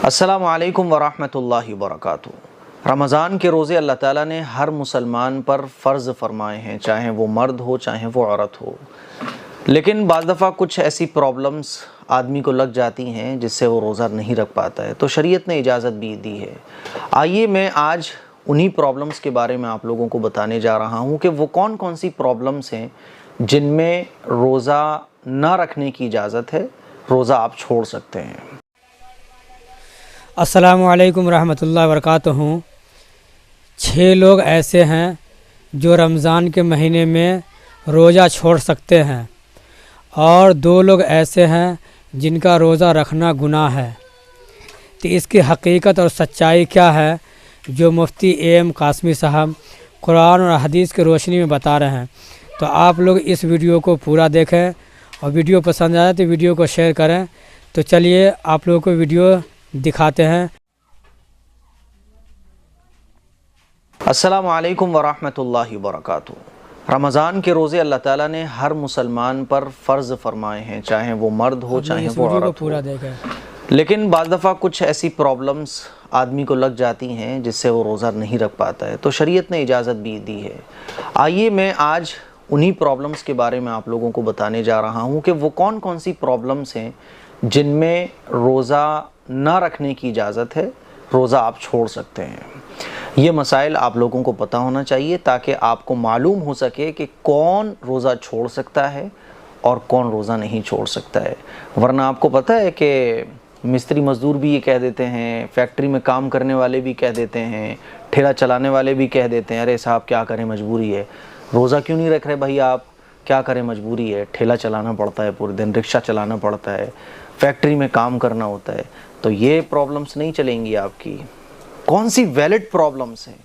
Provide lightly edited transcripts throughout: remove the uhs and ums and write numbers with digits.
السلام علیکم ورحمۃ اللہ وبرکاتہ۔ رمضان کے روزے اللہ تعالیٰ نے ہر مسلمان پر فرض فرمائے ہیں، چاہے وہ مرد ہو چاہے وہ عورت ہو، لیکن بعض دفعہ کچھ ایسی پرابلمز آدمی کو لگ جاتی ہیں جس سے وہ روزہ نہیں رکھ پاتا ہے، تو شریعت نے اجازت بھی دی ہے۔ آئیے میں آج انہی پرابلمز کے بارے میں آپ لوگوں کو بتانے جا رہا ہوں کہ وہ کون کون سی پرابلمز ہیں جن میں روزہ نہ رکھنے کی اجازت ہے، روزہ آپ چھوڑ سکتے ہیں۔ السلام علیکم ورحمۃ اللہ وبرکاتہ۔ 6 لوگ ایسے ہیں جو رمضان کے مہینے میں روزہ چھوڑ سکتے ہیں، اور 2 لوگ ایسے ہیں جن کا روزہ رکھنا گناہ ہے۔ تو اس کی حقیقت اور سچائی کیا ہے جو مفتی ایم قاسمی صاحب قرآن اور حدیث کی روشنی میں بتا رہے ہیں، تو آپ لوگ اس ویڈیو کو پورا دیکھیں، اور ویڈیو پسند آئے تو ویڈیو کو شیئر کریں۔ تو چلیے آپ لوگوں کو ویڈیو دکھاتے ہیں۔ السلام علیکم ورحمۃ اللہ وبرکاتہ۔ رمضان کے روزے اللہ تعالیٰ نے ہر مسلمان پر فرض فرمائے ہیں، چاہے وہ مرد ہو چاہے وہ عورت ہو، لیکن بعض دفعہ کچھ ایسی پرابلمز آدمی کو لگ جاتی ہیں جس سے وہ روزہ نہیں رکھ پاتا ہے، تو شریعت نے اجازت بھی دی ہے۔ آئیے میں آج انہی پرابلمز کے بارے میں آپ لوگوں کو بتانے جا رہا ہوں کہ وہ کون کون سی پرابلمز ہیں جن میں روزہ نہ رکھنے کی اجازت ہے، روزہ آپ چھوڑ سکتے ہیں۔ یہ مسائل آپ لوگوں کو پتہ ہونا چاہیے تاکہ آپ کو معلوم ہو سکے کہ کون روزہ چھوڑ سکتا ہے اور کون روزہ نہیں چھوڑ سکتا ہے۔ ورنہ آپ کو پتہ ہے کہ مستری مزدور بھی یہ کہہ دیتے ہیں، فیکٹری میں کام کرنے والے بھی کہہ دیتے ہیں، ٹھیلا چلانے والے بھی کہہ دیتے ہیں، ارے صاحب کیا کریں مجبوری ہے، روزہ کیوں نہیں رکھ رہے بھائی آپ، کیا کریں مجبوری ہے، ٹھیلا چلانا پڑتا ہے، پورے دن رکشہ چلانا پڑتا ہے، فیکٹری میں کام کرنا ہوتا ہے۔ تو یہ پرابلمز نہیں چلیں گی آپ کی۔ کون سی ویلڈ پرابلمز ہیں،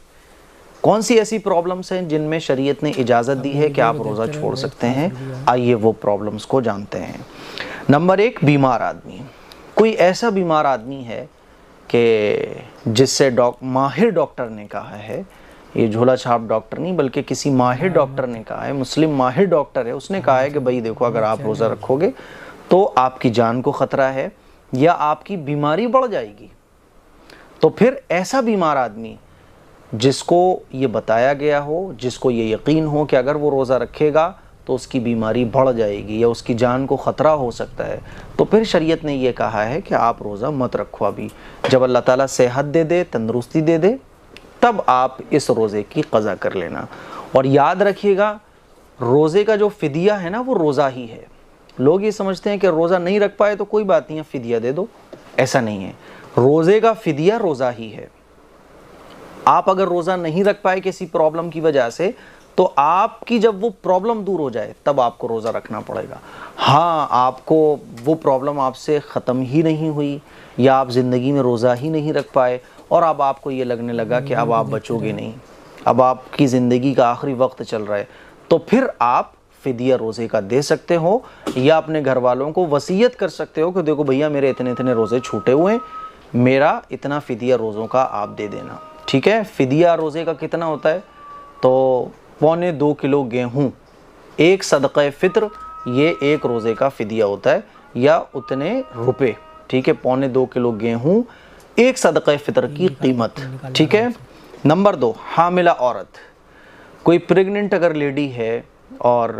کون سی ایسی پرابلمز ہیں جن میں شریعت نے اجازت دی ہے کہ آپ روزہ چھوڑ سکتے ہیں؟ آئیے وہ پرابلمز کو جانتے ہیں۔ نمبر 1، بیمار آدمی۔ کوئی ایسا بیمار آدمی ہے کہ جس سے ماہر ڈاکٹر نے کہا ہے، یہ جھولا چھاپ ڈاکٹر نہیں بلکہ کسی ماہر ڈاکٹر نے کہا ہے، مسلم ماہر ڈاکٹر ہے، اس نے کہا ہے کہ بھائی دیکھو اگر آپ روزہ رکھو گے تو آپ کی جان کو خطرہ ہے یا آپ کی بیماری بڑھ جائے گی۔ تو پھر ایسا بیمار آدمی جس کو یہ بتایا گیا ہو، جس کو یہ یقین ہو کہ اگر وہ روزہ رکھے گا تو اس کی بیماری بڑھ جائے گی یا اس کی جان کو خطرہ ہو سکتا ہے، تو پھر شریعت نے یہ کہا ہے کہ آپ روزہ مت رکھو ابھی، جب اللہ تعالیٰ صحت دے دے، تندرستی دے دے، تب آپ اس روزے کی قضا کر لینا۔ اور یاد رکھیے گا، روزے کا جو فدیہ ہے نا وہ روزہ ہی ہے۔ لوگ یہ سمجھتے ہیں کہ روزہ نہیں رکھ پائے تو کوئی بات نہیں ہے، فدیہ دے دو، ایسا نہیں ہے۔ روزے کا فدیہ روزہ ہی ہے۔ آپ اگر روزہ نہیں رکھ پائے کسی پرابلم کی وجہ سے، تو آپ کی جب وہ پرابلم دور ہو جائے تب آپ کو روزہ رکھنا پڑے گا۔ ہاں، آپ کو وہ پرابلم آپ سے ختم ہی نہیں ہوئی یا آپ زندگی میں روزہ ہی نہیں رکھ پائے اور اب آپ کو یہ لگنے لگا کہ اب آپ بچو گے نہیں، اب آپ کی زندگی کا آخری وقت چل رہا ہے، تو پھر آپ فدیہ روزے کا دے سکتے ہو یا اپنے گھر والوں کو وصیت کر سکتے ہو کہ دیکھو بھیا میرے اتنے اتنے روزے چھوٹے ہوئے ہیں، میرا اتنا فدیہ روزوں کا آپ دے دینا، ٹھیک ہے۔ فدیہ روزے کا کتنا ہوتا ہے؟ تو 2.25 کلو گیہوں، 1 صدقہ فطر، یہ 1 روزے کا فدیہ ہوتا ہے، یا اتنے روپے، ٹھیک ہے، 2.25 کلو گیہوں، 1 صدقہ فطر کی قیمت، ٹھیک ہے۔ نمبر 2، حاملہ عورت۔ کوئی پریگننٹ اگر لیڈی ہے اور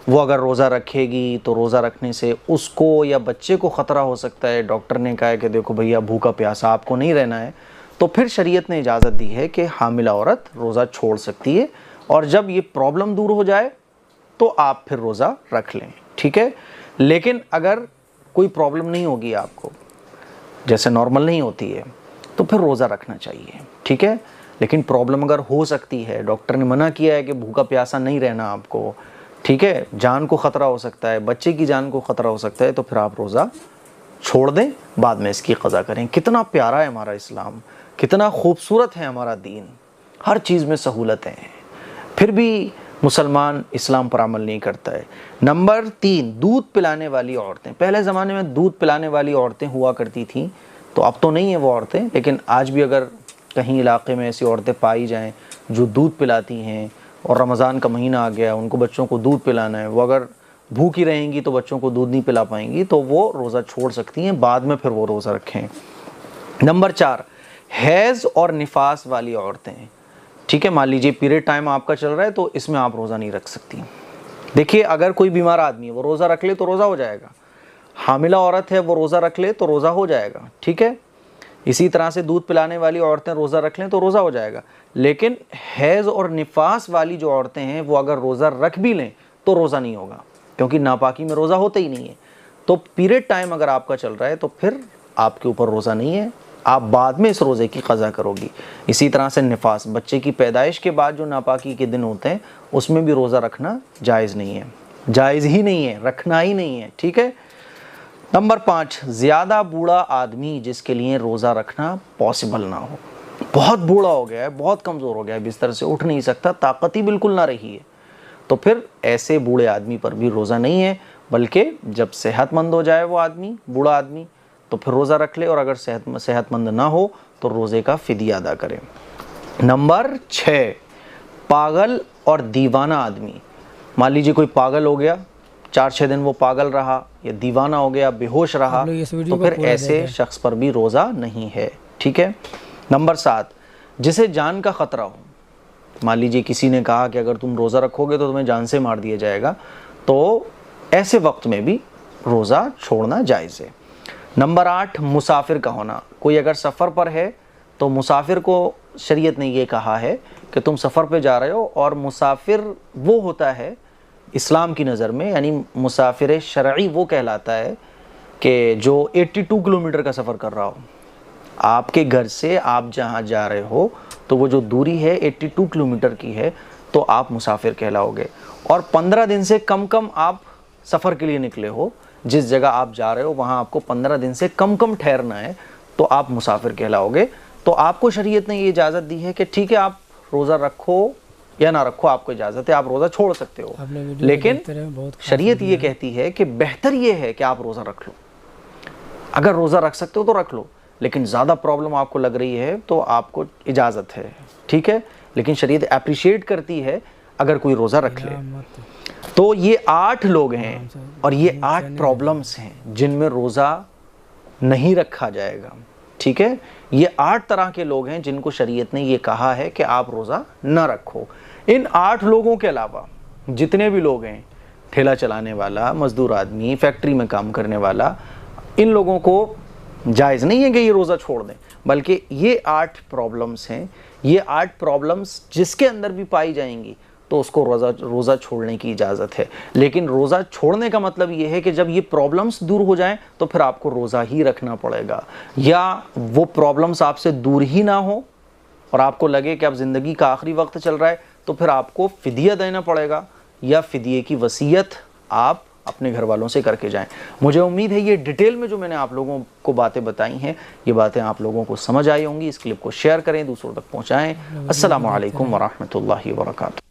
وہ اگر روزہ رکھے گی تو روزہ رکھنے سے اس کو یا بچے کو خطرہ ہو سکتا ہے، ڈاکٹر نے کہا ہے کہ دیکھو بھیا بھوکا پیاسا آپ کو نہیں رہنا ہے، تو پھر شریعت نے اجازت دی ہے کہ حاملہ عورت روزہ چھوڑ سکتی ہے، اور جب یہ پرابلم دور ہو جائے تو آپ پھر روزہ رکھ لیں، ٹھیک ہے۔ لیکن اگر کوئی پرابلم نہیں ہوگی آپ کو، جیسے نارمل نہیں ہوتی ہے، تو پھر روزہ رکھنا چاہیے، ٹھیک ہے۔ لیکن پرابلم اگر ہو سکتی ہے، ڈاکٹر نے منع کیا ہے کہ بھوکا پیاسا نہیں رہنا آپ کو، ٹھیک ہے، جان کو خطرہ ہو سکتا ہے، بچے کی جان کو خطرہ ہو سکتا ہے، تو پھر آپ روزہ چھوڑ دیں، بعد میں اس کی قضا کریں۔ کتنا پیارا ہے ہمارا اسلام، کتنا خوبصورت ہے ہمارا دین، ہر چیز میں سہولتیں ہیں، پھر بھی مسلمان اسلام پر عمل نہیں کرتا ہے۔ نمبر 3، دودھ پلانے والی عورتیں۔ پہلے زمانے میں دودھ پلانے والی عورتیں ہوا کرتی تھیں، تو اب تو نہیں ہیں وہ عورتیں، لیکن آج بھی اگر کہیں علاقے میں ایسی عورتیں پائی جائیں جو دودھ پلاتی ہیں، اور رمضان کا مہینہ آ گیا، ان کو بچوں کو دودھ پلانا ہے، وہ اگر بھوکی رہیں گی تو بچوں کو دودھ نہیں پلا پائیں گی، تو وہ روزہ چھوڑ سکتی ہیں، بعد میں پھر وہ روزہ رکھیں۔ نمبر 4 حیض اور نفاس والی عورتیں، ٹھیک ہے، مان لیجیے پیریڈ ٹائم آپ کا چل رہا ہے تو اس میں آپ روزہ نہیں رکھ سکتی۔ دیکھیے اگر کوئی بیمار آدمی ہے وہ روزہ رکھ لے تو روزہ ہو جائے گا، حاملہ عورت ہے وہ روزہ رکھ لے تو روزہ ہو جائے گا، ٹھیک ہے، اسی طرح سے دودھ پلانے والی عورتیں روزہ رکھ لیں تو روزہ ہو جائے گا۔ لیکن حیض اور نفاس والی جو عورتیں ہیں وہ اگر روزہ رکھ بھی لیں تو روزہ نہیں ہوگا، کیونکہ ناپاکی میں روزہ ہوتا ہی نہیں ہے۔ تو پیریڈ ٹائم اگر آپ کا چل رہا ہے تو پھر آپ کے اوپر روزہ نہیں ہے، آپ بعد میں اس روزے کی قضا کرو گی۔ اسی طرح سے نفاس، بچے کی پیدائش کے بعد جو ناپاکی کے دن ہوتے ہیں اس میں بھی روزہ رکھنا جائز نہیں ہے، جائز ہی نہیں ہے، رکھنا ہی نہیں ہے، ٹھیک ہے۔ نمبر 5 زیادہ بوڑھا آدمی جس کے لیے روزہ رکھنا پاسبل نہ ہو، بہت بوڑھا ہو گیا ہے، بہت کمزور ہو گیا ہے، بستر سے اٹھ نہیں سکتا، طاقت ہی بالکل نہ رہی ہے، تو پھر ایسے بوڑھے آدمی پر بھی روزہ نہیں ہے، بلکہ جب صحت مند ہو جائے وہ آدمی، بوڑھا آدمی، تو پھر روزہ رکھ لے، اور اگر صحت مند نہ ہو تو روزے کا فدیہ ادا کرے۔ نمبر 6 پاگل اور دیوانہ آدمی، مان لیجیے کوئی پاگل ہو گیا، 4-6 دن وہ پاگل رہا یا دیوانہ ہو گیا، بے ہوش رہا، تو پھر ایسے شخص پر بھی روزہ نہیں ہے، ٹھیک ہے۔ نمبر 7 جسے جان کا خطرہ ہو، مان لیجیے کسی نے کہا کہ اگر تم روزہ رکھو گے تو تمہیں جان سے مار دیا جائے گا، تو ایسے وقت میں بھی روزہ چھوڑنا جائز ہے۔ نمبر 8 مسافر کا ہونا، کوئی اگر سفر پر ہے تو مسافر کو شریعت نے یہ کہا ہے کہ تم سفر پہ جا رہے ہو، اور مسافر وہ ہوتا ہے اسلام کی نظر میں، یعنی مسافر شرعی وہ کہلاتا ہے کہ جو 82 کلومیٹر کا سفر کر رہا ہو، آپ کے گھر سے آپ جہاں جا رہے ہو تو وہ جو دوری ہے 82 کلومیٹر کی ہے، تو آپ مسافر کہلاؤ گے، اور 15 دن سے کم آپ سفر کے لیے نکلے ہو، جس جگہ آپ جا رہے ہو وہاں آپ کو 15 دن سے کم ٹھہرنا ہے، تو آپ مسافر کہلاؤ گے۔ تو آپ کو شریعت نے یہ اجازت دی ہے کہ ٹھیک ہے آپ روزہ رکھو یا نہ رکھو، آپ کو اجازت ہے، آپ روزہ چھوڑ سکتے ہو، لیکن شریعت یہ کہتی ہے کہ بہتر یہ ہے کہ آپ روزہ رکھ لو، اگر روزہ رکھ سکتے ہو تو رکھ لو، لیکن زیادہ پرابلم آپ کو لگ رہی ہے تو آپ کو اجازت ہے، ٹھیک ہے، لیکن شریعت اپریشیٹ کرتی ہے اگر کوئی روزہ رکھ لے۔ تو یہ 8 لوگ ہیں اور یہ 8 پرابلمز ہیں جن میں روزہ نہیں رکھا جائے گا، ٹھیک ہے، یہ 8 طرح کے لوگ ہیں جن کو شریعت نے یہ کہا ہے کہ آپ روزہ نہ رکھو۔ ان 8 لوگوں کے علاوہ جتنے بھی لوگ ہیں، ٹھیلا چلانے والا، مزدور آدمی، فیکٹری میں کام کرنے والا، ان لوگوں کو جائز نہیں ہے کہ یہ روزہ چھوڑ دیں، بلکہ یہ 8 پرابلمز ہیں، یہ 8 پرابلمز جس کے اندر بھی پائی جائیں گی تو اس کو روزہ چھوڑنے کی اجازت ہے۔ لیکن روزہ چھوڑنے کا مطلب یہ ہے کہ جب یہ پرابلمز دور ہو جائیں تو پھر آپ کو روزہ ہی رکھنا پڑے گا، یا وہ پرابلمز آپ سے دور ہی نہ ہو اور آپ کو لگے کہ اب زندگی کا آخری وقت چل رہا ہے تو پھر آپ کو فدیہ دینا پڑے گا، یا فدیے کی وصیت آپ اپنے گھر والوں سے کر کے جائیں۔ مجھے امید ہے یہ ڈیٹیل میں جو میں نے آپ لوگوں کو باتیں بتائی ہیں، یہ باتیں آپ لوگوں کو سمجھ آئی ہوں گی۔ اس کلپ کو شیئر کریں، دوسروں تک پہنچائیں۔ السلام علیکم ورحمۃ اللہ وبرکاتہ۔